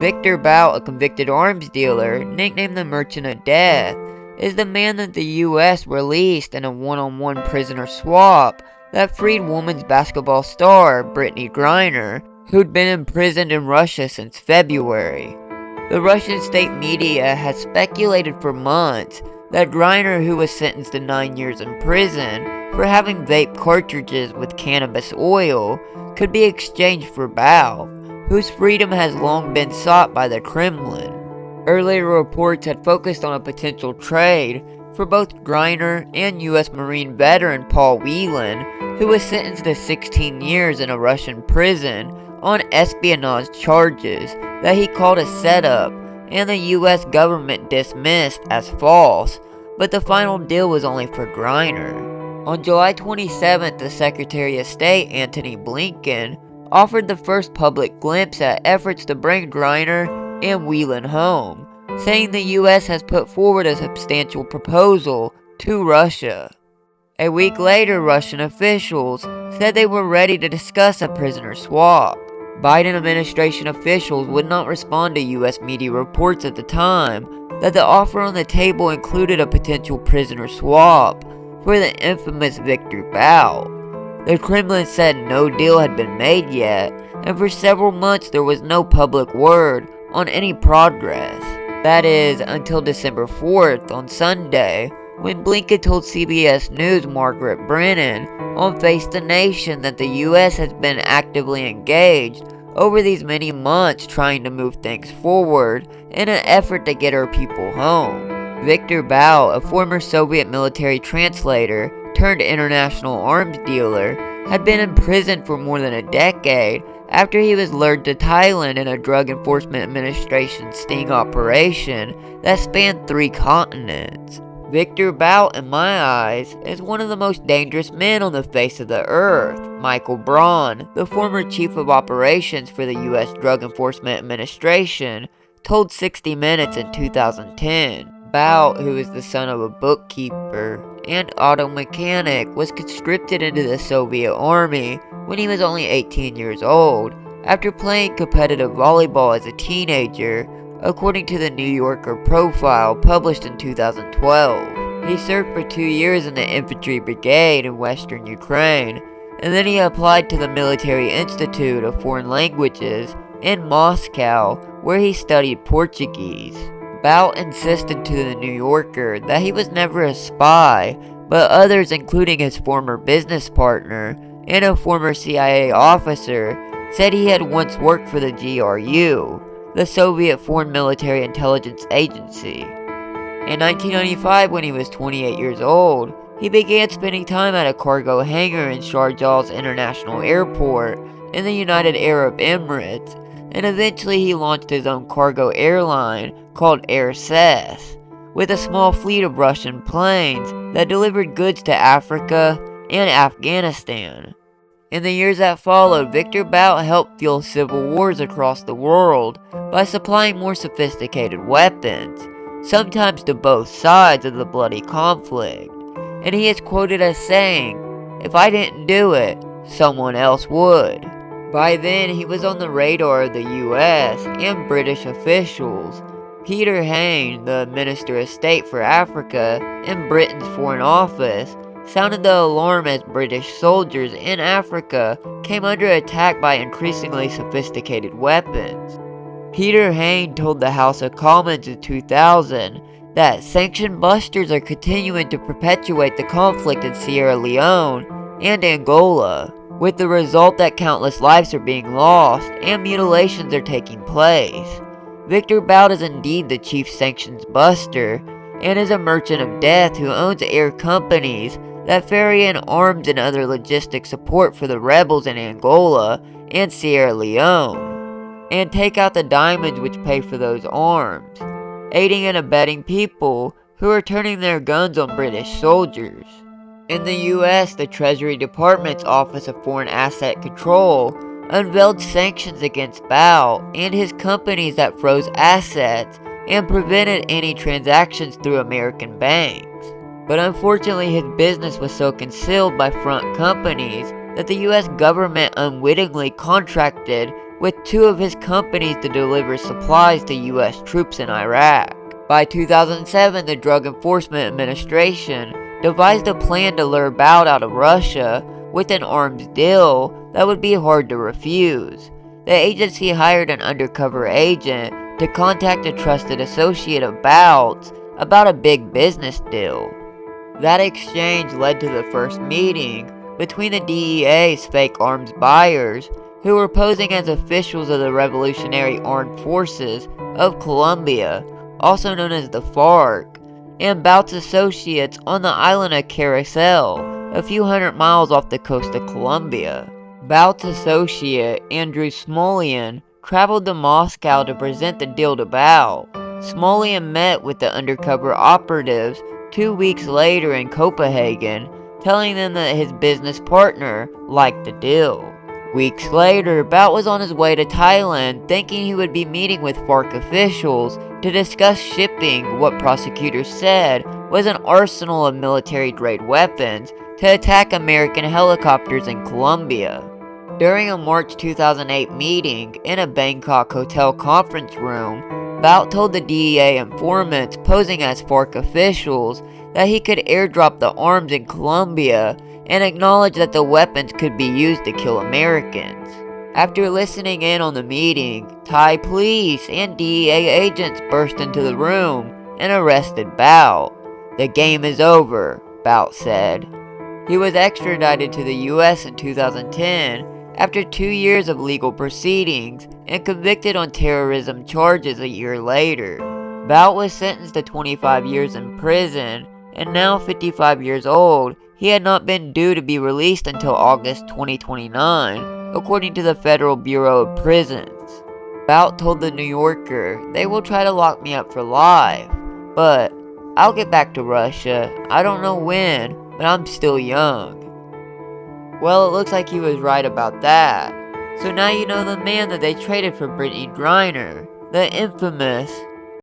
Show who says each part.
Speaker 1: Viktor Bout, a convicted arms dealer, nicknamed the Merchant of Death, is the man that the US released in a one-on-one prisoner swap that freed women's basketball star Brittney Griner, who'd been imprisoned in Russia since February. The Russian state media has speculated for months that Griner, who was sentenced to 9 years in prison for having vape cartridges with cannabis oil, could be exchanged for Bout, whose freedom has long been sought by the Kremlin. Earlier reports had focused on a potential trade for both Griner and U.S. Marine veteran Paul Whelan, who was sentenced to 16 years in a Russian prison on espionage charges that he called a setup and the U.S. government dismissed as false, but the final deal was only for Griner. On July 27th, the Secretary of State Antony Blinken offered the first public glimpse at efforts to bring Griner and Whelan home, saying the U.S. has put forward a substantial proposal to Russia. A week later, Russian officials said they were ready to discuss a prisoner swap. Biden administration officials would not respond to U.S. media reports at the time that the offer on the table included a potential prisoner swap for the infamous Viktor Bout. The Kremlin said no deal had been made yet, and for several months there was no public word on any progress. That is, until December 4th, on Sunday, when Blinken told CBS News' Margaret Brennan on Face the Nation that the U.S. has been actively engaged over these many months trying to move things forward in an effort to get our people home. Viktor Bout, a former Soviet military translator turned international arms dealer, had been in prison for more than a decade after he was lured to Thailand in a Drug Enforcement Administration sting operation that spanned 3 continents. Viktor Bout, in my eyes, is one of the most dangerous men on the face of the earth. Michael Braun, the former chief of operations for the U.S. Drug Enforcement Administration, told 60 Minutes in 2010. Bout, who is the son of a bookkeeper and auto mechanic, was conscripted into the Soviet army when he was only 18 years old, after playing competitive volleyball as a teenager, according to the New Yorker profile published in 2012. He served for 2 years in the infantry brigade in western Ukraine, and then he applied to the Military Institute of Foreign Languages in Moscow, where he studied Portuguese. Bout insisted to the New Yorker that he was never a spy, but others, including his former business partner and a former CIA officer, said he had once worked for the GRU, the Soviet Foreign Military Intelligence Agency. In 1995, when he was 28 years old, he began spending time at a cargo hangar in Sharjah's International Airport in the United Arab Emirates, and eventually he launched his own cargo airline called Air Cess, with a small fleet of Russian planes that delivered goods to Africa and Afghanistan. In the years that followed, Viktor Bout helped fuel civil wars across the world by supplying more sophisticated weapons, sometimes to both sides of the bloody conflict, and he is quoted as saying, "If I didn't do it, someone else would." By then, he was on the radar of the US and British officials. Peter Hain, the Minister of State for Africa in Britain's Foreign Office, sounded the alarm as British soldiers in Africa came under attack by increasingly sophisticated weapons. Peter Hain told the House of Commons in 2000 that sanction busters are continuing to perpetuate the conflict in Sierra Leone and Angola, with the result that countless lives are being lost and mutilations are taking place. Viktor Bout is indeed the chief sanctions buster and is a merchant of death who owns air companies that ferry in arms and other logistic support for the rebels in Angola and Sierra Leone, and take out the diamonds which pay for those arms, aiding and abetting people who are turning their guns on British soldiers. In the US, the Treasury Department's Office of Foreign Asset Control unveiled sanctions against Bout and his companies that froze assets and prevented any transactions through American banks. But unfortunately, his business was so concealed by front companies that the US government unwittingly contracted with 2 of his companies to deliver supplies to US troops in Iraq. By 2007, the Drug Enforcement Administration devised a plan to lure Bout out of Russia with an arms deal that would be hard to refuse. The agency hired an undercover agent to contact a trusted associate of Bout's about a big business deal. That exchange led to the first meeting between the DEA's fake arms buyers, who were posing as officials of the Revolutionary Armed Forces of Colombia, also known as the FARC, and Bout's associates on the island of Carousel, a few hundred miles off the coast of Colombia. Bout's associate, Andrew Smolian, traveled to Moscow to present the deal to Bout. Smolian met with the undercover operatives 2 weeks later in Copenhagen, telling them that his business partner liked the deal. Weeks later, Bout was on his way to Thailand, thinking he would be meeting with FARC officials to discuss shipping what prosecutors said was an arsenal of military-grade weapons to attack American helicopters in Colombia. During a March 2008 meeting in a Bangkok hotel conference room, Bout told the DEA informants posing as FARC officials that he could airdrop the arms in Colombia and acknowledged that the weapons could be used to kill Americans. After listening in on the meeting, Thai police and DEA agents burst into the room and arrested Bout. "The game is over," Bout said. He was extradited to the US in 2010 after 2 years of legal proceedings and convicted on terrorism charges a year later. Bout was sentenced to 25 years in prison, and now 55 years old, he had not been due to be released until August 2029, according to the Federal Bureau of Prisons. Bout told the New Yorker, "They will try to lock me up for life, but I'll get back to Russia. I don't know when, but I'm still young." Well, it looks like he was right about that. So now you know the man that they traded for Brittney Griner, the infamous